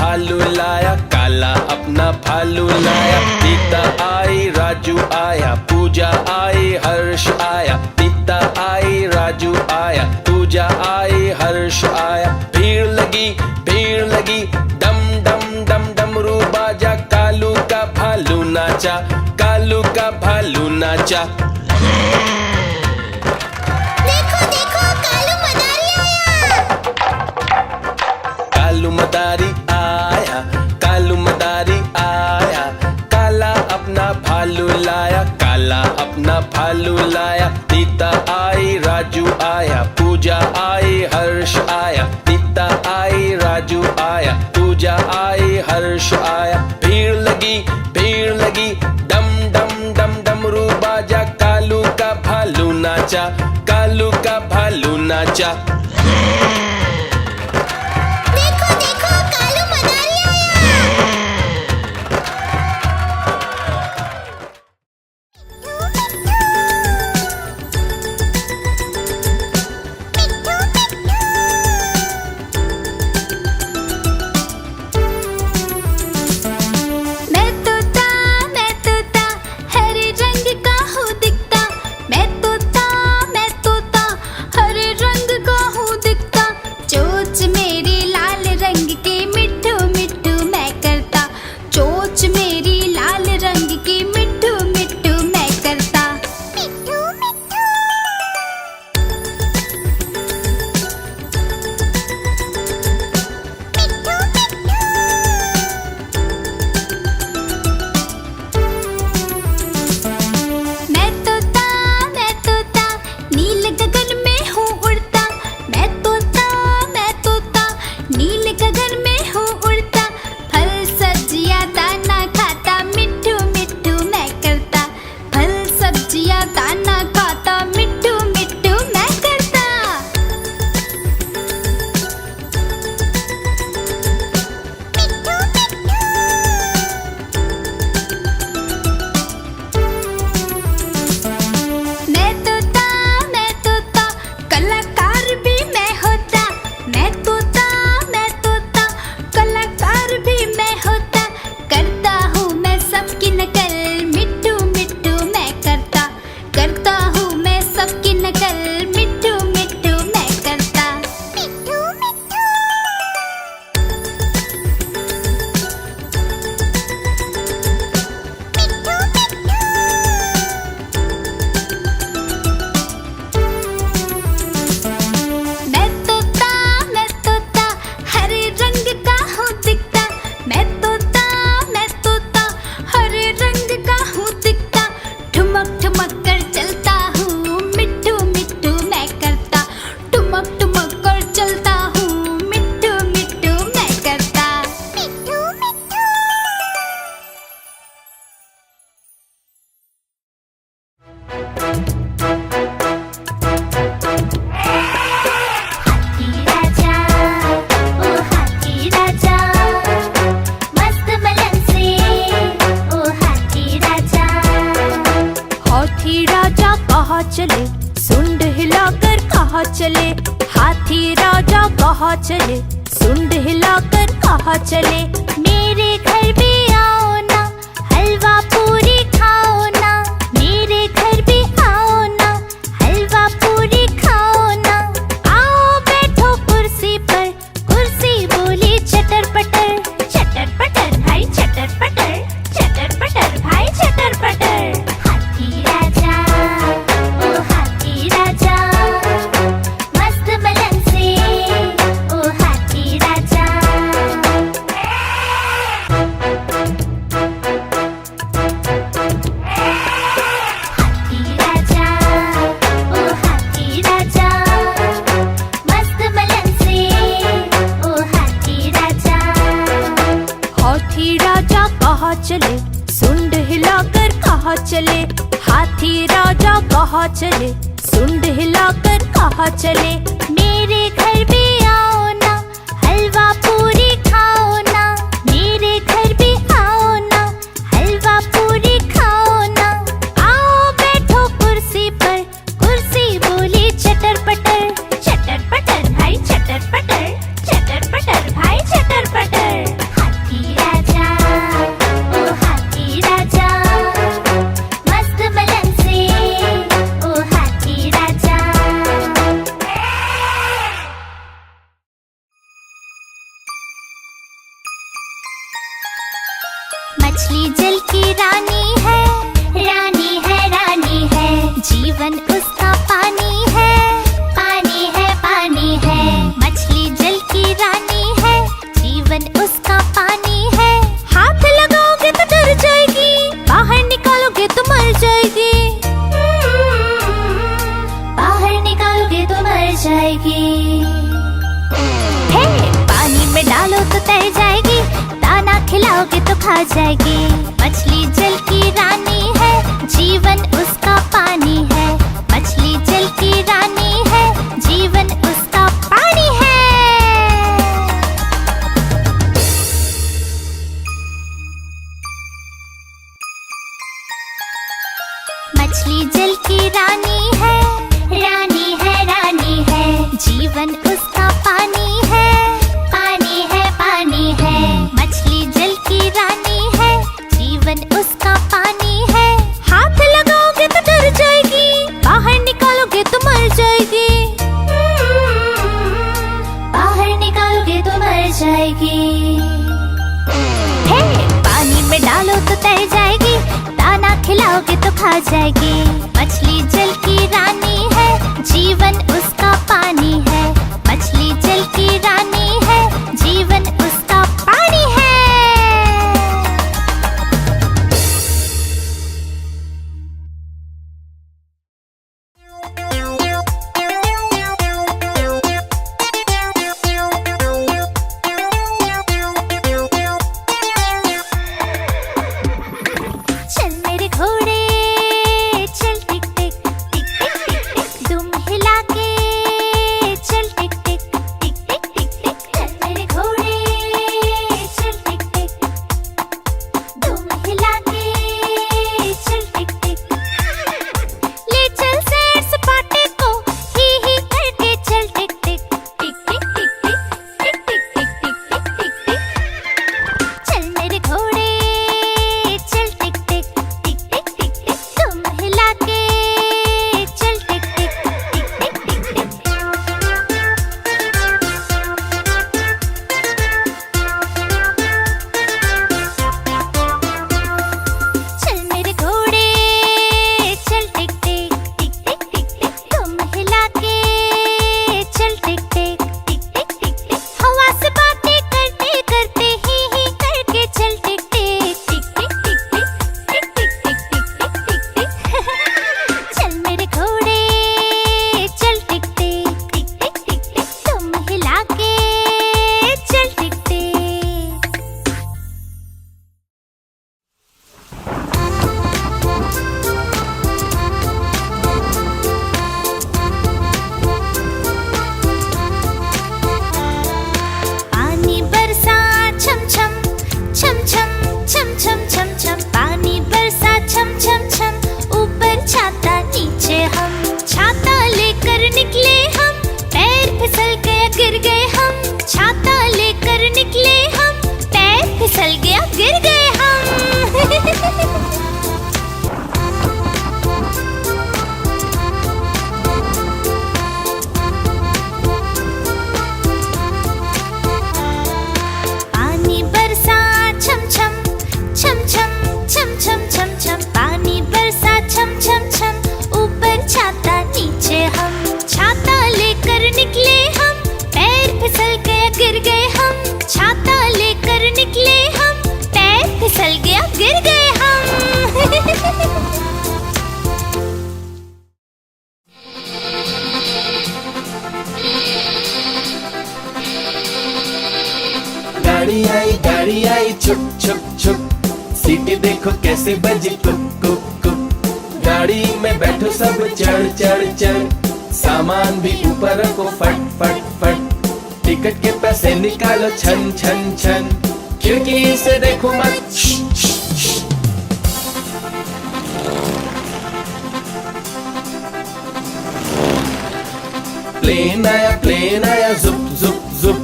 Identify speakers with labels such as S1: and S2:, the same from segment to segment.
S1: भालू लाया, काला अपना भालू लाया। सीता आई, राजू आया, पूजा आई, हर्ष आया। सीता आई, राजू आया, पूजा आई, हर्ष आया। भीड़ लगी, डम डम डम डमरू बाजा। कालू का भालू नाचा, कालू का भालू नाचा।
S2: देखो देखो कालू मदारी आया।
S1: कालू मदारी आया, कालू मदारी आया। काला अपना भालू लाया, काला अपना भालू लाया। सीता आई, राजू आया, पूजा आई, हर्ष आया। सीता आई, राजू आया, पूजा आई, हर्ष आया। भीड़ लगी, डम डम डम डमरू बाजा। कालू का भालू नाचा, कालू का भालू नाचा।
S2: देखो देखो कालू मदारी आया। मैं तोता हरे रंग का हूँ दिखता। मैं तोता हरे रंग का हूँ दिखता। चोंच मेरी लाल रंग की मिट्ठू मिट्ठू मैं करता। चोंच मेरी लाल रंग की मिट्ठू मिट्ठू मैं करता। मिट्ठू मिट्ठू। मैं तोता नील गगन में हूँ उड़ता। मैं तोता नील गगन में हूँ उड़ता। फल सब्जियाँ दाना खाता, मिट्ठू मिट्ठू मैं करता। फल सब्जियाँ दाना खाता, मिट्ठू मिट्ठू मैं करता। मैं तोता कलाकार भी मैं होता। मैं तोता कलाकार भी मैं होता। करता हूँ मैं सबकी नकल, मिट्ठू मिट्ठू मैं करता हूँ मैं सबकी नकल, मिट्ठू मिट्ठू मैं करता। मिट्ठू मिट्ठू। मैं तोता हरे रंग का हूँ दिखता। मैं तोता हरे रंग का हूँ दिखता। ठुमक ठुमक कर चलता हूँ, मिट्ठू मिट्ठू मैं करता। ठुमक ठुमक कर चलता हूँ, मिट्ठू मिट्ठू मैं करता। मिट्ठू मिट्ठू। हाथी राजा, ओ हाथी राजा, मस्त मलन से, ओ हाथी राजा।
S3: हाथी राजा कहाँ चले, सुंड हिलाकर कहाँ चले। हाथी राजा कहाँ चले, सुंड हिलाकर कहाँ चले। मेरे घर भी आओ ना, हलवा पूरी खाओ ना। मेरे घर भी आओ ना, हलवा पूरी खाओ ना। आओ बैठो कुर्सी पर, कुर्सी बोली चटर पटर भाई चटर पटर भाई चटर पटर।
S2: हाथी राजा, ओ हाथी राजा, मस्त मलन से, ओ हाथी राजा।
S3: चले, सुंड हिलाकर कहाँ चले। हाथी राजा कहाँ चले, सुंड हिलाकर कहाँ चले। मेरे घर भी आओ ना, हलवा पूरी खाओ ना। मेरे घर भी आओ ना, हलवा पूरी खाओ ना। आओ बैठो कुर्सी पर, कुर्सी बोली चटर पटर भाई चटर पटर भाई चटर पटर।
S2: मछली जल की रानी है, रानी है, रानी है। जीवन उसका पानी है, पानी है, पानी है। मछली जल की रानी है, जीवन उसका पानी है। हाथ लगाओगे तो डर जाएगी, बाहर निकालोगे तो मर जाएगी। बाहर निकालोगे तो मर जाएगी। हे, पानी में डालो तो तैर जाएगी, दाना खिलाओगे तो खा जाएगी। मछली जल की रानी है, जीवन उसका पानी है। मछली जल की रानी है, जीवन उसका पानी है। मछली जल की रानी है, रानी है, रानी है। जीवन उसका पानी है, पानी है, पानी है। मछली जल की रानी है, जीवन उसका पानी है। हाथ लगाओगे तो डर जाएगी, बाहर निकालोगे तो मर जाएगी। बाहर निकालोगे तो मर जाएगी। हे, पानी में डालो तो तैर जाएगी, दाना खिलाओगे तो खा जाएगी। मछली जल की रानी है, जीवन उसका पानी है। मछली जल की रानी है, जीवन उसका पानी है। चल मेरे घोड़े चल टिक टिक टिक टिक टिक टिक, दुम हिला के चल टिक टिक टिक टिक टिक टिक। चल मेरे घोड़े चल टिक टिक, दुम हिला के चल टिक टिक। ले चल सैर सपाटे को ही करके चल टिक टिक टिक टिक टिक टिक टिक टिक टिक टिक टिक टिक। चल मेरे घोड़े चल टिक टिक टिक टिक टिक टिक, तुम हिला के चल टिक टिक टिक टिक टिक टिक। चल मेरे घोड़े चल टिक टिक टिक टिक टिक टिक, तुम हिला के चल टिक टिक टिक टिक टिक टिक। हवा से बातें करते करते ही करके चल टिक टिक टिक टिक टिक टिक टिक टिक टिक टिक टिक टिक। चल मेरे घोड़े चल टिक टिक टिक टिक टिक टिक, तुम हिला के चल टिक टिक। पानी बरसा छम छम छम छम छम छम छम छम। पानी बरसा छम छम छम, ऊपर छाता नीचे हम। छाता लेकर निकले हम, पैर फिसल गया गिर गए हम। छाता लेकर निकले हम, पैर फिसल गया गिर गए हम। पानी बरसा छम छम छम छम छम छम छम छम। पानी बरसा छम छम छम, ऊपर छाता नीचे हम। छाता लेकर निकले हम, पैर फिसल गया गिर गए हम। छाता लेकर निकले हम, पैर फिसल गया गिर गए हम।
S1: गाड़ी आई छुप छुप छुप, सीटी देखो कैसे बजी कुक कुक कुक। गाड़ी में बैठो सब चढ़ चढ़ चढ़, सामान भी ऊपर रखो फट फट फट। टिकट के पैसे निकालो छन छन छन, खिड़की से देखो मत प्लेन आया जुप जुप जुप,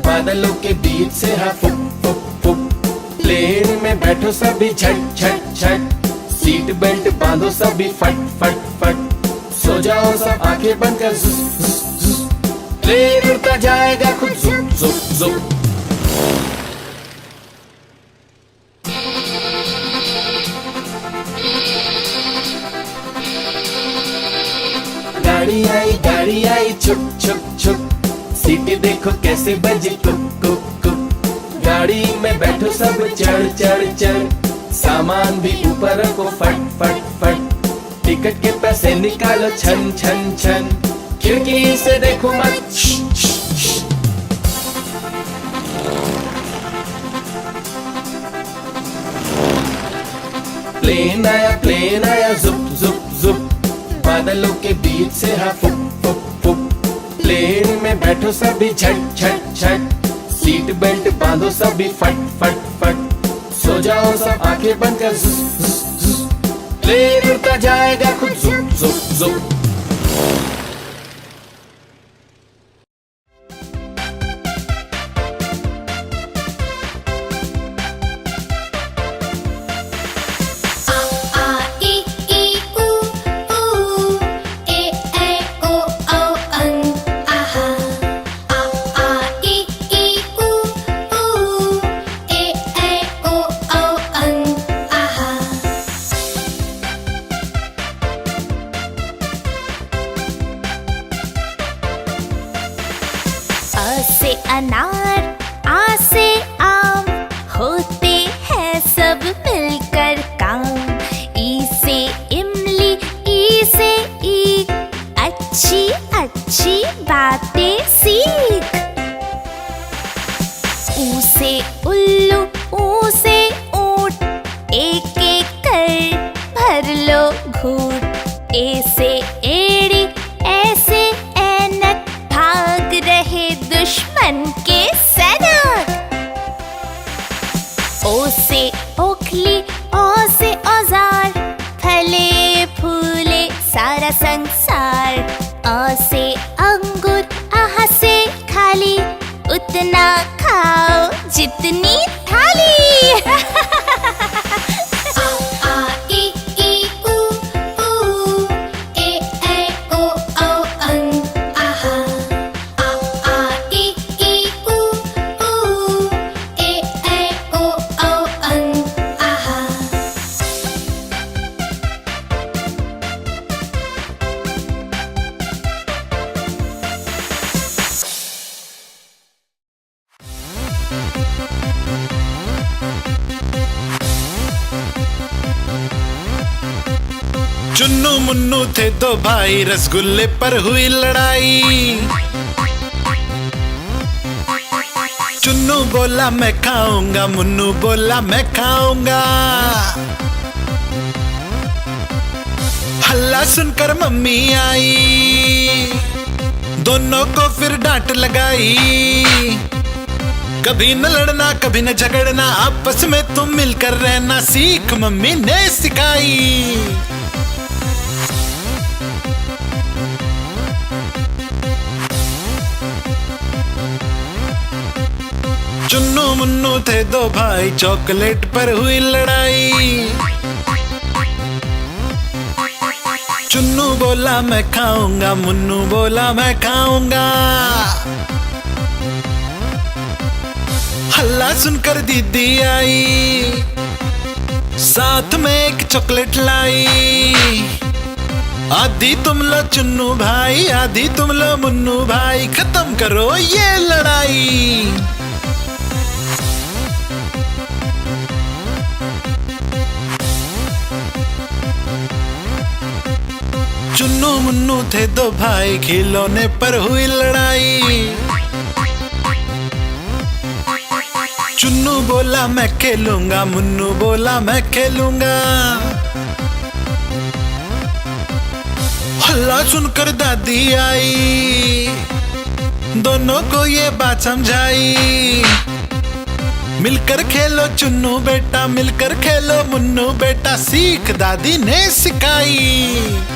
S1: बादलों के बीच से हाँ फुक फुक फुक। प्लेन में बैठो सभी झट झट झट, सीट बेल्ट बांधो सभी फट फट फट। सो जाओ सब आंखें बंद कर जुस जुस जुस, प्लेन उड़ता जाएगा खुद जुप जुप जुप। छुक छुक छुक, सीटी देखो कैसे बजी कुक कुक कुक। गाड़ी में बैठो सब चढ़ चढ़ चढ़, सामान भी ऊपर रखो फट फट फट। टिकट के पैसे निकालो छन छन छन, खिड़की से देखो मत प्लेन आया जुप जुप जुप, बादलों के बीच से हाँ फुक फुक फुक। प्लेन में बैठो सभी झट झट झट, सीट बेल्ट बांधो सभी फट फट फट। सो जाओ सब आंखें बंद कर जुस जुस जुस, प्लेन उड़ता जाएगा खुद जुप जुप जुप।
S3: अ से अनार, आ से आम, होते हैं सब मिलकर काम। ई से इमली, ई से ईख, अच्छी अच्छी बातें सीख। ऊ से उल्लू, ऊ से ऊंट, एक एक कर भर लो घूंट। ए से एड़ी, ऐसे ऐनक, भाग रहे दुश्मन के सैनिक। ओ से ओखली, ओ से औजार, फले फूले सारा संसार। अ से अंगूर, आह से खाली, उतना खाओ जितनी थाली।
S4: चुन्नू मुन्नू थे दो भाई, रसगुल्ले पर हुई लड़ाई। चुन्नू बोला मैं खाऊंगा, मुन्नू बोला मैं खाऊंगा। हल्ला सुनकर मम्मी आई, दोनों को फिर डांट लगाई। कभी न लड़ना कभी न झगड़ना, आपस में तुम मिलकर रहना सीख मम्मी ने सिखाई। चुन्नू मुन्नू थे दो भाई, चॉकलेट पर हुई लड़ाई। चुन्नू बोला मैं खाऊंगा, मुन्नू बोला मैं खाऊंगा। हल्ला सुनकर दीदी आई, साथ में एक चॉकलेट लाई। आधी तुम लो चुन्नू भाई, आधी तुम लो मुन्नू भाई, खत्म करो ये लड़ाई। चुन्नू मुन्नू थे दो भाई, खिलौने पर हुई लड़ाई। चुन्नू बोला मैं खेलूंगा, मुन्नू बोला मैं खेलूंगा। हल्ला सुनकर दादी आई, दोनों को ये बात समझाई। मिलकर खेलो चुन्नू बेटा, मिलकर खेलो मुन्नू बेटा, सीख दादी ने सिखाई।